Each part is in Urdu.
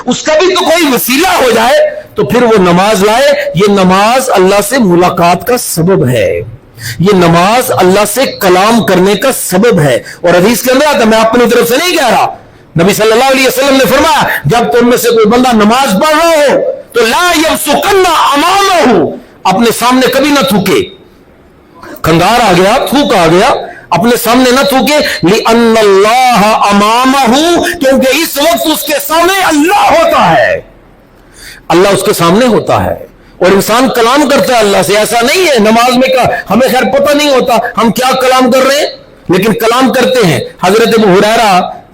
اس کا بھی تو کوئی وسیلہ ہو جائے تو پھر وہ نماز لائے. یہ نماز اللہ سے ملاقات کا سبب ہے, یہ نماز اللہ سے کلام کرنے کا سبب ہے. اور حدیث کے اندر آتا, میں اپنی طرف سے نہیں کہہ رہا, نبی صلی اللہ علیہ وسلم نے فرمایا جب تم میں سے کوئی بندہ نماز پڑھ رہا ہو تو لا یبصقن امامہ, اپنے سامنے کبھی نہ تھوکے. کھنگار آ گیا, تھوک آ گیا, اپنے سامنے نہ تھوکے. لِأَنَّ اللَّهَ أَمَامَهُ, کیونکہ اس وقت اس کے سامنے اللہ ہوتا ہے, اللہ اس کے سامنے ہوتا ہے. اور انسان کلام کرتا ہے اللہ سے, ایسا نہیں ہے نماز میں کا ہمیں خیر پتہ نہیں ہوتا ہم کیا کلام کر رہے ہیں, لیکن کلام کرتے ہیں. حضرت ابو ہریرہ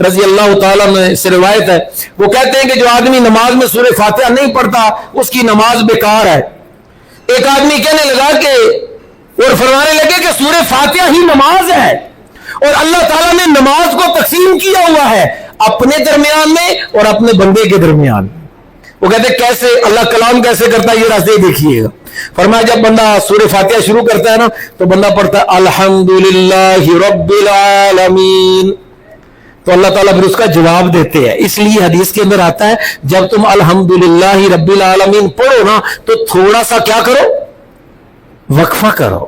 رضی اللہ تعالیٰ عنہ سے روایت ہے, وہ کہتے ہیں کہ جو آدمی نماز میں سورہ فاتحہ نہیں پڑھتا اس کی نماز بیکار ہے. ایک آدمی کہنے لگا کہ اور فرمانے لگے کہ سورہ فاتحہ ہی نماز ہے, اور اللہ تعالیٰ نے نماز کو تقسیم کیا ہوا ہے اپنے درمیان میں اور اپنے بندے کے درمیان. وہ کہتے ہیں کیسے, اللہ کلام کیسے کرتا ہے یہ راستے دیکھیے گا. فرمایا جب بندہ سورہ فاتحہ شروع کرتا ہے نا تو بندہ پڑھتا ہے الحمدللہ رب العالمین, تو اللہ تعالیٰ پھر اس کا جواب دیتے ہیں. اس لیے حدیث کے اندر آتا ہے جب تم الحمدللہ رب العالمین پڑھو نا تو تھوڑا سا کیا کرو, وقفہ کرو,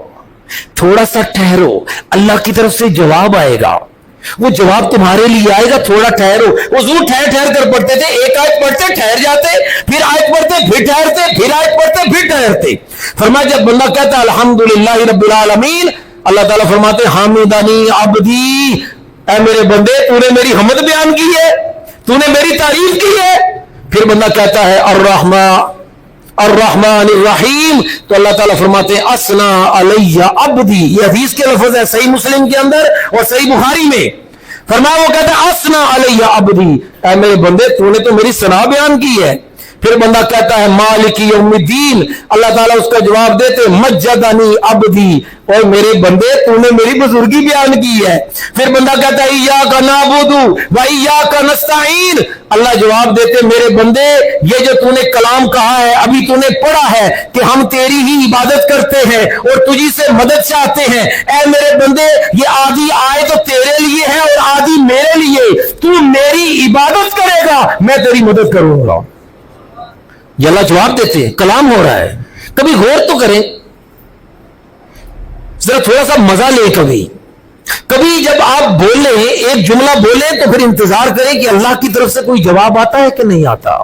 تھوڑا سا ٹھہرو, اللہ کی طرف سے جواب آئے گا, وہ جواب تمہارے لیے آئے گا, تھوڑا ٹھہرو. حضور ٹھہر ٹھہر کر پڑھتے تھے, ایک آیت پڑھتے ٹھہر جاتے, پھر آیت پڑھتے پھر ٹھہرتے, پھر آیت پڑھتے پھر ٹھہرتے. فرمایا جب بندہ کہتا ہے الحمدللہ رب العالمین, اللہ تعالیٰ فرماتے حامدنی عبدی, اے میرے بندے تو نے میری حمد بیان کی ہے, تو نے میری تعریف کی ہے. پھر بندہ کہتا ہے الرحمن الرحیم, تو اللہ تعالیٰ فرماتے ہیں اسنا علی عبدی. یہ حدیث کے لفظ ہے صحیح مسلم کے اندر اور صحیح بخاری میں. فرمایا وہ کہتا ہے اسنا علی عبدی, اے میرے بندے تو نے تو میری ثنا بیان کی ہے. پھر بندہ کہتا ہے مالک یوم الدین, اللہ تعالیٰ اس کا جواب دیتے مجدنی عبدی, اور میرے بندے تو نے میری بزرگی بیان کی ہے. پھر بندہ کہتا ہے ایاک نعبد و ایاک نستعین, اللہ جواب دیتے میرے بندے یہ جو تو نے کلام کہا ہے ابھی تو نے پڑھا ہے کہ ہم تیری ہی عبادت کرتے ہیں اور تجھی سے مدد چاہتے ہیں, اے میرے بندے یہ آدھی آئے تو تیرے لیے ہے اور آدھی میرے لیے, تو میری عبادت کرے گا میں تیری مدد کروں گا. یہ اللہ جواب دیتے ہیں, کلام ہو رہا ہے. کبھی غور تو کریں, ذرا تھوڑا سا مزہ لیں. کبھی جب آپ بولیں ایک جملہ بولیں تو پھر انتظار کریں کہ اللہ کی طرف سے کوئی جواب آتا ہے کہ نہیں آتا.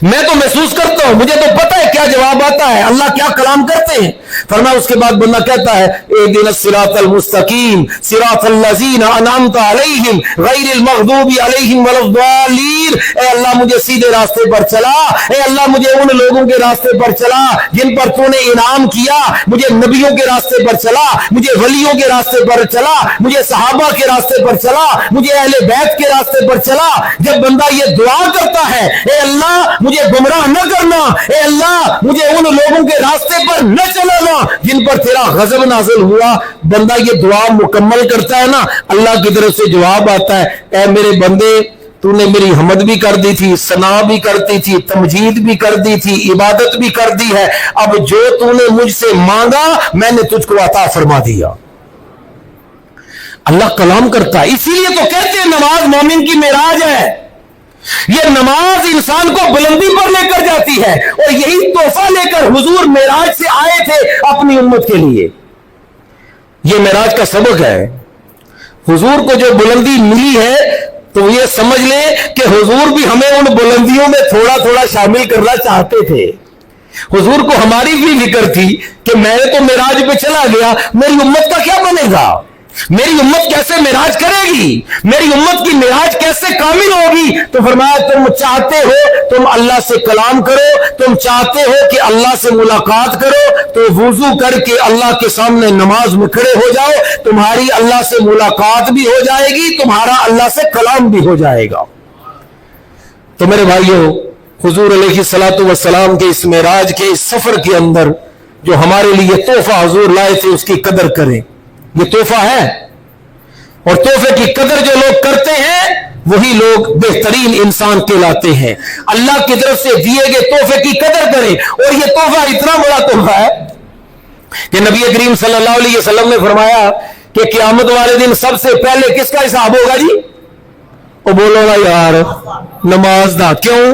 میں تو محسوس کرتا ہوں, مجھے تو پتہ ہے کیا جواب آتا ہے, اللہ کیا کلام کرتے ہیں. فرمایا اس کے بعد بندہ کہتا ہے اہدنا الصراط المستقیم صراط الذین انعمت علیہم غیر المغضوب علیہم ولا الضالین, اے اللہ مجھے سیدھے راستے پر چلا, اے اللہ مجھے ان لوگوں کے راستے پر چلا جن پر تو نے انعام کیا, مجھے نبیوں کے راستے پر چلا, مجھے ولیوں کے راستے پر چلا, مجھے صحابہ کے راستے پر چلا, مجھے اہل بیت کے راستے پر چلا. جب بندہ یہ دعا کرتا ہے اے اللہ مجھے گمراہ نہ کرنا, اے اللہ مجھے ان لوگوں کے راستے پر نہ چلانا جن پر تیرا غضب نازل ہوا, بندہ یہ دعا مکمل کرتا ہے نا, اللہ کی طرف سے جواب آتا ہے اے میرے بندے تو نے میری حمد بھی کر دی تھی, ثنا بھی کرتی تھی, تمجید بھی کر دی تھی, عبادت بھی کر دی ہے, اب جو تو نے مجھ سے مانگا میں نے تجھ کو عطا فرما دیا. اللہ کلام کرتا ہے. اسی لیے تو کہتے ہیں نماز مومن کی معراج ہے. یہ نماز انسان کو بلندی پر لے کر جاتی ہے, اور یہی تحفہ لے کر حضور معراج سے آئے تھے اپنی امت کے لیے. یہ معراج کا سبق ہے. حضور کو جو بلندی ملی ہے تو یہ سمجھ لیں کہ حضور بھی ہمیں ان بلندیوں میں تھوڑا تھوڑا شامل کرنا چاہتے تھے. حضور کو ہماری بھی فکر تھی کہ میں تو معراج پہ چلا گیا, میری امت کا کیا بنے گا, میری امت کیسے معراج کرے گی, میری امت کی معراج کیسے کامل ہوگی. تو فرمایا تم چاہتے ہو تم اللہ سے کلام کرو, تم چاہتے ہو کہ اللہ سے ملاقات کرو تو وضو کر کے اللہ کے سامنے نماز میں کھڑے ہو جاؤ, تمہاری اللہ سے ملاقات بھی ہو جائے گی, تمہارا اللہ سے کلام بھی ہو جائے گا. تو میرے بھائیوں, حضور علیہ الصلوۃ والسلام کے اس معراج کے اس سفر کے اندر جو ہمارے لیے تحفہ حضور لائے تھے اس کی قدر کریں. یہ تحفہ ہے, اور تحفے کی قدر جو لوگ کرتے ہیں وہی لوگ بہترین انسان کہلاتے ہیں. اللہ کی طرف سے دیے گئے تحفے کی قدر کریں. اور یہ تحفہ اتنا بڑا تحفہ ہے کہ نبی کریم صلی اللہ علیہ وسلم نے فرمایا کہ قیامت والے دن سب سے پہلے کس کا حساب ہوگا جی, وہ بولو نا یار نماز دا کیوں